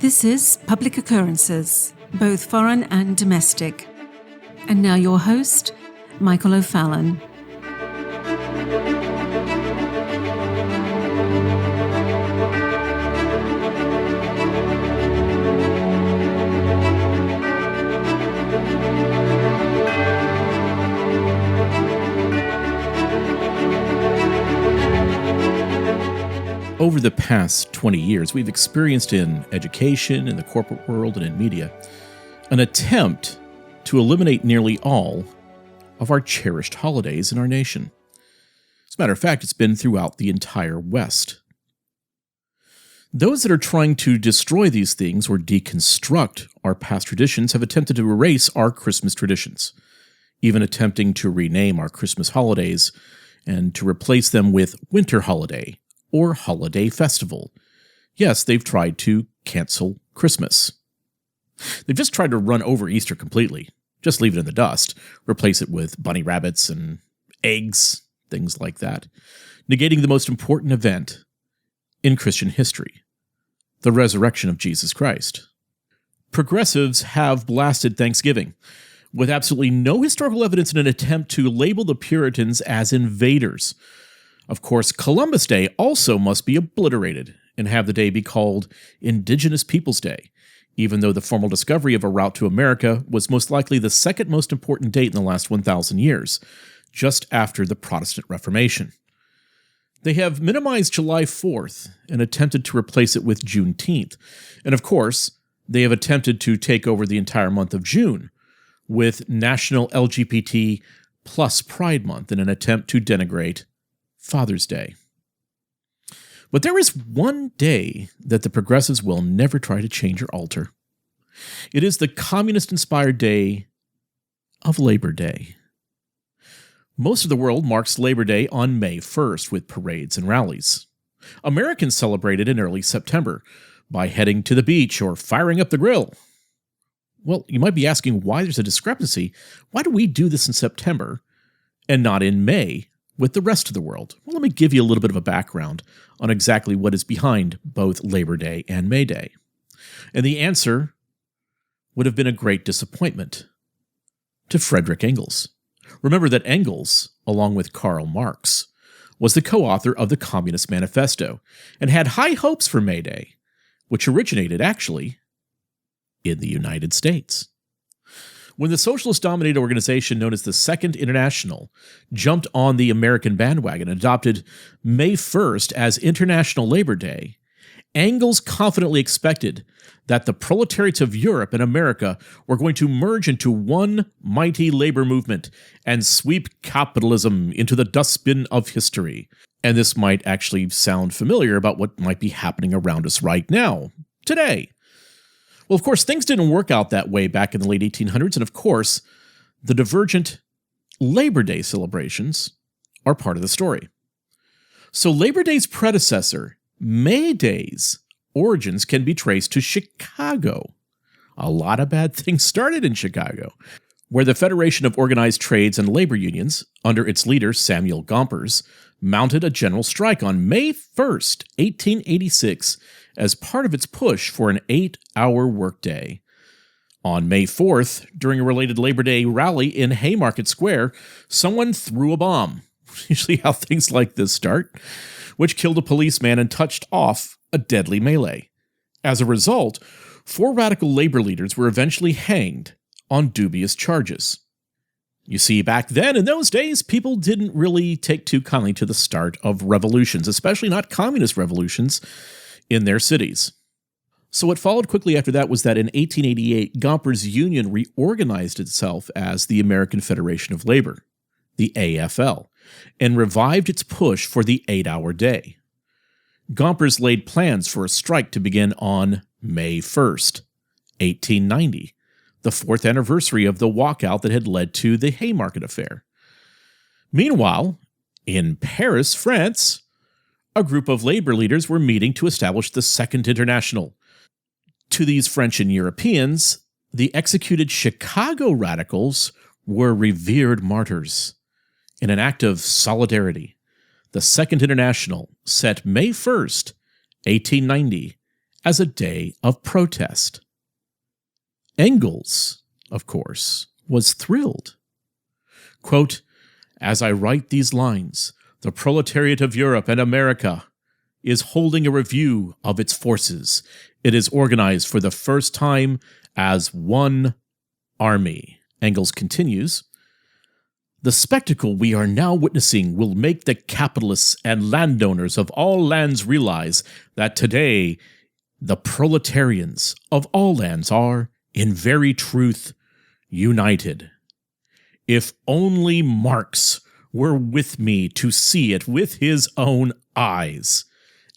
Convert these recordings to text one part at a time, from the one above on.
This is Public Occurrences, both foreign and domestic. And now your host, Michael O'Fallon. Over the past 20 years, we've experienced in education, in the corporate world, and in media, an attempt to eliminate nearly all of our cherished holidays in our nation. As a matter of fact, it's been throughout the entire West. Those that are trying to destroy these things or deconstruct our past traditions have attempted to erase our Christmas traditions, even attempting to rename our Christmas holidays and to replace them with winter holiday or holiday festival. Yes, they've tried to cancel Christmas. They've just tried to run over Easter completely. Just leave it in the dust. Replace it with bunny rabbits and eggs, things like that. Negating the most important event in Christian history, the resurrection of Jesus Christ. Progressives have blasted Thanksgiving with absolutely no historical evidence in an attempt to label the Puritans as invaders. Of course, Columbus Day also must be obliterated and have the day be called Indigenous Peoples Day, even though the formal discovery of a route to America was most likely the second most important date in the last 1,000 years, just after the Protestant Reformation. They have minimized July 4th and attempted to replace it with Juneteenth. And of course, they have attempted to take over the entire month of June with National LGBT plus Pride Month in an attempt to denigrate Father's Day. But there is one day that the progressives will never try to change or alter. It is the communist-inspired day of Labor Day. Most of the world marks Labor Day on May 1st with parades and rallies. Americans celebrate it in early September by heading to the beach or firing up the grill. Well, you might be asking why there's a discrepancy. Why do we do this in September and not in May with the rest of the world? Well, let me give you a little bit of a background on exactly what is behind both Labor Day and May Day. And the answer would have been a great disappointment to Frederick Engels. Remember that Engels, along with Karl Marx, was the co-author of the Communist Manifesto and had high hopes for May Day, which originated actually in the United States. When the socialist-dominated organization known as the Second International jumped on the American bandwagon and adopted May 1st as International Labor Day, Engels confidently expected that the proletariats of Europe and America were going to merge into one mighty labor movement and sweep capitalism into the dustbin of history. And this might actually sound familiar about what might be happening around us right now, today. Well, of course, things didn't work out that way back in the late 1800s, and of course, the divergent Labor Day celebrations are part of the story. So Labor Day's predecessor, May Day's origins can be traced to Chicago. A lot of bad things started in Chicago, where the Federation of Organized Trades and Labor Unions, under its leader Samuel Gompers, mounted a general strike on May 1st, 1886, as part of its push for an 8-hour workday. On May 4th, during a related Labor Day rally in Haymarket Square, someone threw a bomb, usually how things like this start, which killed a policeman and touched off a deadly melee. As a result, 4 radical labor leaders were eventually hanged on dubious charges. You see, back then, in those days, people didn't really take too kindly to the start of revolutions, especially not communist revolutions, in their cities. So what followed quickly after that was that in 1888, Gompers' union reorganized itself as the American Federation of Labor, the AFL, and revived its push for the 8-hour day. Gompers laid plans for a strike to begin on May 1st, 1890, the 4th anniversary of the walkout that had led to the Haymarket affair. Meanwhile, in Paris, France, a group of labor leaders were meeting to establish the Second International. To these French and Europeans, the executed Chicago radicals were revered martyrs. In an act of solidarity, the Second International set May 1st, 1890, as a day of protest. Engels, of course, was thrilled. Quote, "As I write these lines, the proletariat of Europe and America is holding a review of its forces. It is organized for the first time as one army." Engels continues, "The spectacle we are now witnessing will make the capitalists and landowners of all lands realize that today the proletarians of all lands are, in very truth, united. If only Marx were with me to see it with his own eyes."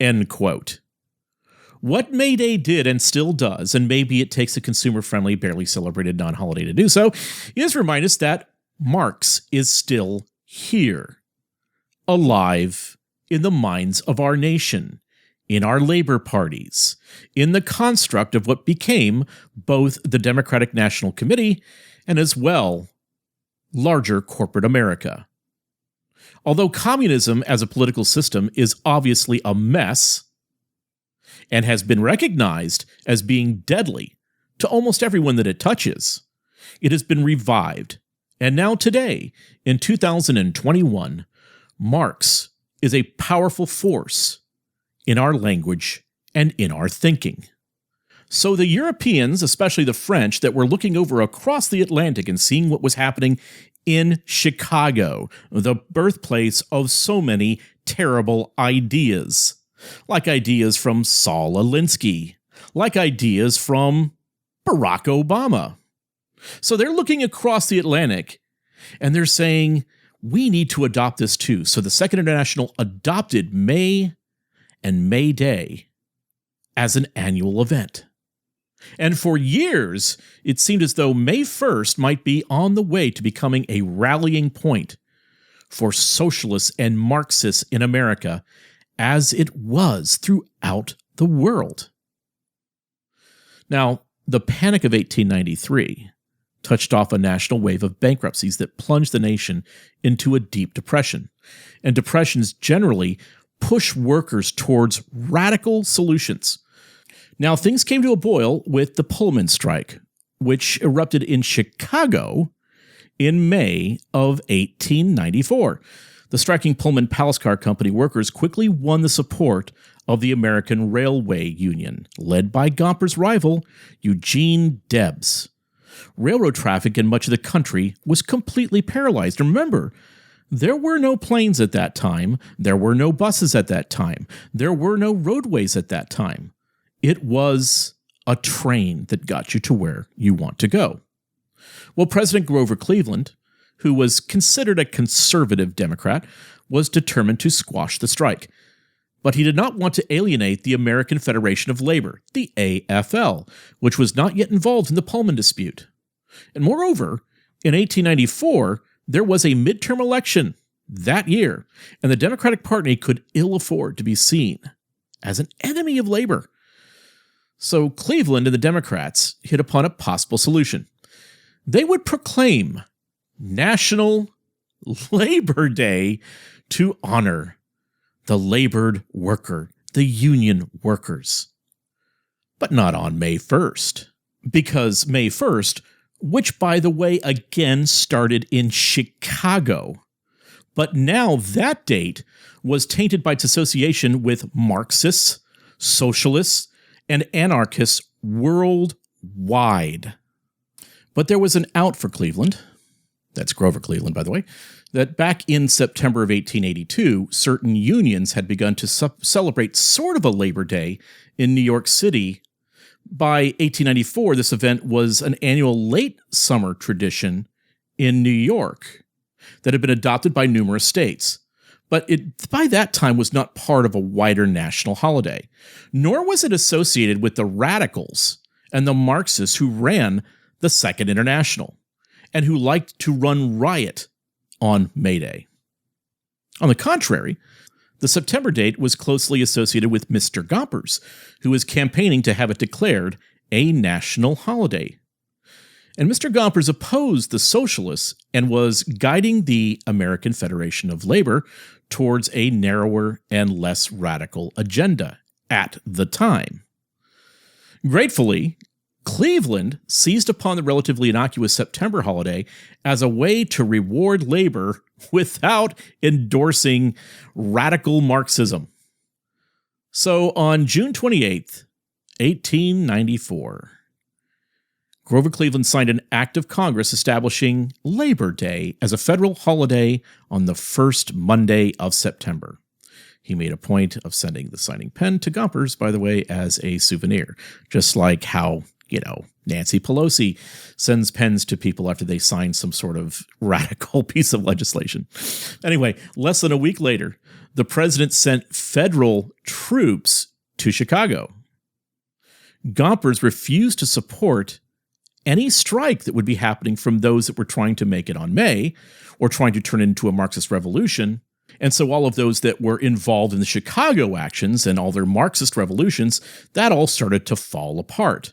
End quote. What May Day did and still does, and maybe it takes a consumer-friendly, barely celebrated non-holiday to do so, is remind us that Marx is still here, alive in the minds of our nation, in our labor parties, in the construct of what became both the Democratic National Committee and as well larger corporate America. Although communism as a political system is obviously a mess and has been recognized as being deadly to almost everyone that it touches, it has been revived. And now today, in 2021, Marx is a powerful force in our language and in our thinking. So the Europeans, especially the French, that were looking over across the Atlantic and seeing what was happening in Chicago, the birthplace of so many terrible ideas, like ideas from Saul Alinsky, like ideas from Barack Obama. So they're looking across the Atlantic and they're saying, we need to adopt this too. So the Second International adopted May and May Day as an annual event. And for years, it seemed as though May 1st might be on the way to becoming a rallying point for socialists and Marxists in America, as it was throughout the world. Now, the Panic of 1893 touched off a national wave of bankruptcies that plunged the nation into a deep depression. And depressions generally push workers towards radical solutions. Now, things came to a boil with the Pullman strike, which erupted in Chicago in May of 1894. The striking Pullman Palace Car Company workers quickly won the support of the American Railway Union, led by Gomper's rival, Eugene Debs. Railroad traffic in much of the country was completely paralyzed. Remember, there were no planes at that time. There were no buses at that time. There were no roadways at that time. It was a train that got you to where you want to go. Well, President Grover Cleveland, who was considered a conservative Democrat, was determined to squash the strike. But he did not want to alienate the American Federation of Labor, the AFL, which was not yet involved in the Pullman dispute. And moreover, in 1894, there was a midterm election that year, and the Democratic Party could ill afford to be seen as an enemy of labor. So Cleveland and the Democrats hit upon a possible solution. They would proclaim National Labor Day to honor the labored worker, the union workers. But not on May 1st, because May 1st, which, by the way, again started in Chicago, but now that date was tainted by its association with Marxists, socialists, and anarchists worldwide. But there was an out for Cleveland. That's Grover Cleveland, by the way, that back in September of 1882, certain unions had begun to celebrate sort of a Labor Day in New York City. By 1894, this event was an annual late summer tradition in New York that had been adopted by numerous states. But it, by that time, was not part of a wider national holiday, nor was it associated with the radicals and the Marxists who ran the Second International and who liked to run riot on May Day. On the contrary, the September date was closely associated with Mr. Gompers, who was campaigning to have it declared a national holiday. And Mr. Gompers opposed the socialists and was guiding the American Federation of Labor towards a narrower and less radical agenda at the time. Gratefully, Cleveland seized upon the relatively innocuous September holiday as a way to reward labor without endorsing radical Marxism. So on June 28th, 1894, Grover Cleveland signed an act of Congress establishing Labor Day as a federal holiday on the first Monday of September. He made a point of sending the signing pen to Gompers, by the way, as a souvenir, just like how, Nancy Pelosi sends pens to people after they sign some sort of radical piece of legislation. Anyway, less than a week later, the president sent federal troops to Chicago. Gompers refused to support any strike that would be happening from those that were trying to make it on May or trying to turn it into a Marxist revolution. And so all of those that were involved in the Chicago actions and all their Marxist revolutions, that all started to fall apart.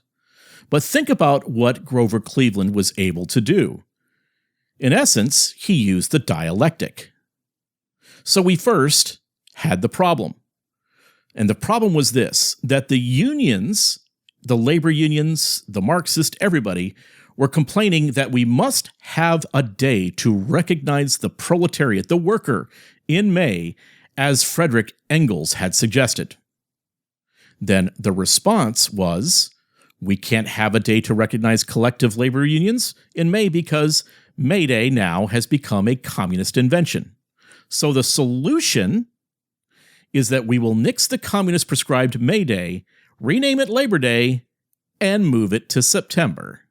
But think about what Grover Cleveland was able to do. In essence, he used the dialectic. So we first had the problem. And the problem was this, that the unions, the labor unions, the Marxist, everybody, were complaining that we must have a day to recognize the proletariat, the worker, in May, as Frederick Engels had suggested. Then the response was, we can't have a day to recognize collective labor unions in May because May Day now has become a communist invention. So the solution is that we will nix the communist-prescribed May Day, rename it Labor Day, and move it to September.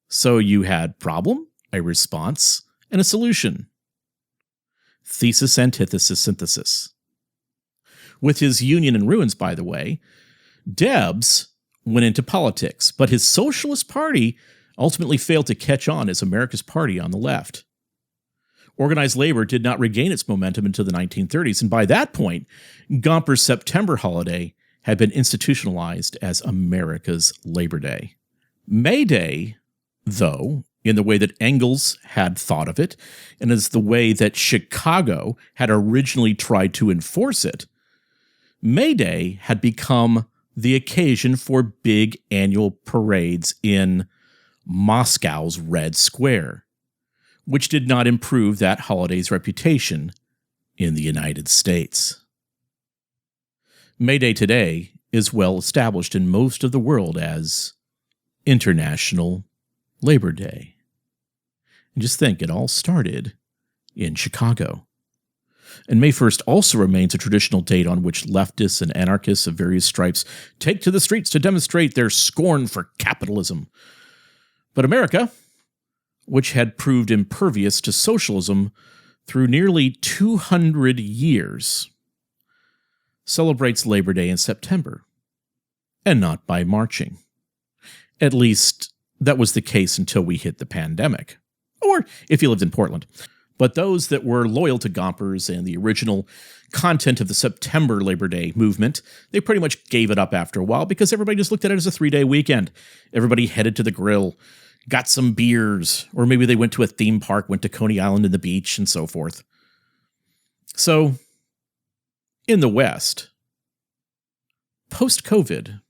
So you had problem, a response, and a solution. Thesis, antithesis, synthesis. With his Union in ruins, by the way, Debs went into politics, but his Socialist Party ultimately failed to catch on as America's party on the left. Organized labor did not regain its momentum until the 1930s, and by that point, Gompers' September holiday had been institutionalized as America's Labor Day. May Day, though, in the way that Engels had thought of it, and as the way that Chicago had originally tried to enforce it, May Day had become the occasion for big annual parades in Moscow's Red Square, which did not improve that holiday's reputation in the United States. May Day today is well established in most of the world as International Labor Day. And just think, it all started in Chicago. And May 1st also remains a traditional date on which leftists and anarchists of various stripes take to the streets to demonstrate their scorn for capitalism. But America, which had proved impervious to socialism through nearly 200 years, celebrates Labor Day in September, and not by marching. At least, that was the case until we hit the pandemic. Or if you lived in Portland. But those that were loyal to Gompers and the original content of the September Labor Day movement, they pretty much gave it up after a while because everybody just looked at it as a 3-day weekend. Everybody headed to the grill, got some beers, or maybe they went to a theme park, went to Coney Island and the beach, and so forth. So, in the West, post-COVID,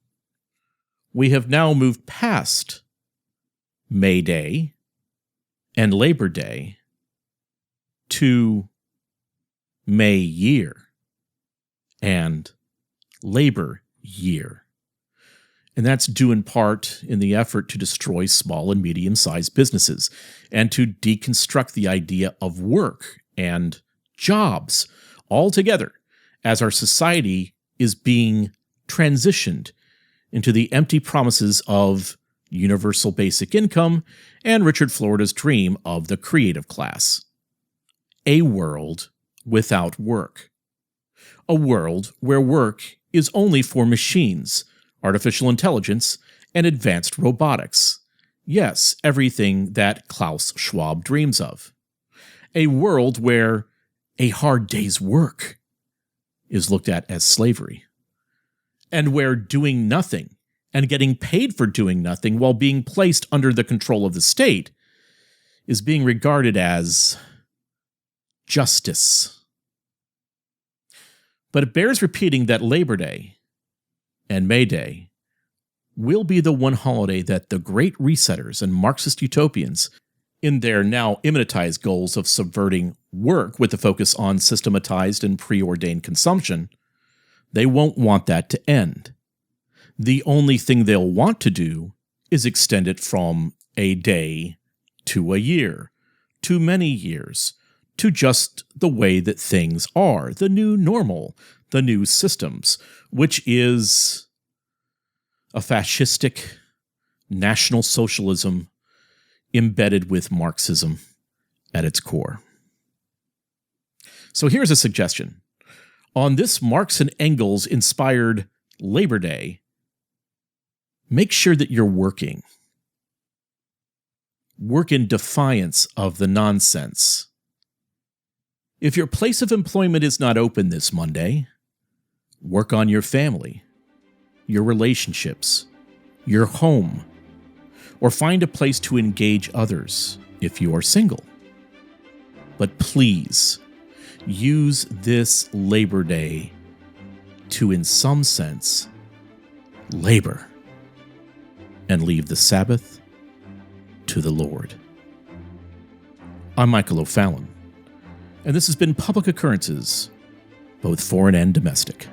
we have now moved past May Day and Labor Day to May Year and Labor Year. And that's due in part in the effort to destroy small and medium-sized businesses and to deconstruct the idea of work and jobs altogether as our society is being transitioned into the empty promises of universal basic income and Richard Florida's dream of the creative class. A world without work. A world where work is only for machines, artificial intelligence, and advanced robotics. Yes, everything that Klaus Schwab dreams of. A world where a hard day's work is looked at as slavery. And where doing nothing and getting paid for doing nothing while being placed under the control of the state is being regarded as justice. But it bears repeating that Labor Day and May Day will be the one holiday that the great resetters and Marxist utopians, in their now immanentized goals of subverting work with the focus on systematized and preordained consumption, they won't want that to end. The only thing they'll want to do is extend it from a day to a year, to many years, to just the way that things are, the new normal, the new systems, which is a fascistic national socialism embedded with Marxism at its core. So here's a suggestion. On this Marx and Engels-inspired Labor Day, make sure that you're working. Work in defiance of the nonsense. If your place of employment is not open this Monday, work on your family, your relationships, your home, or find a place to engage others if you are single. But please, use this Labor Day to, in some sense, labor and leave the Sabbath to the Lord. I'm Michael O'Fallon, and this has been Public Occurrences, both foreign and domestic.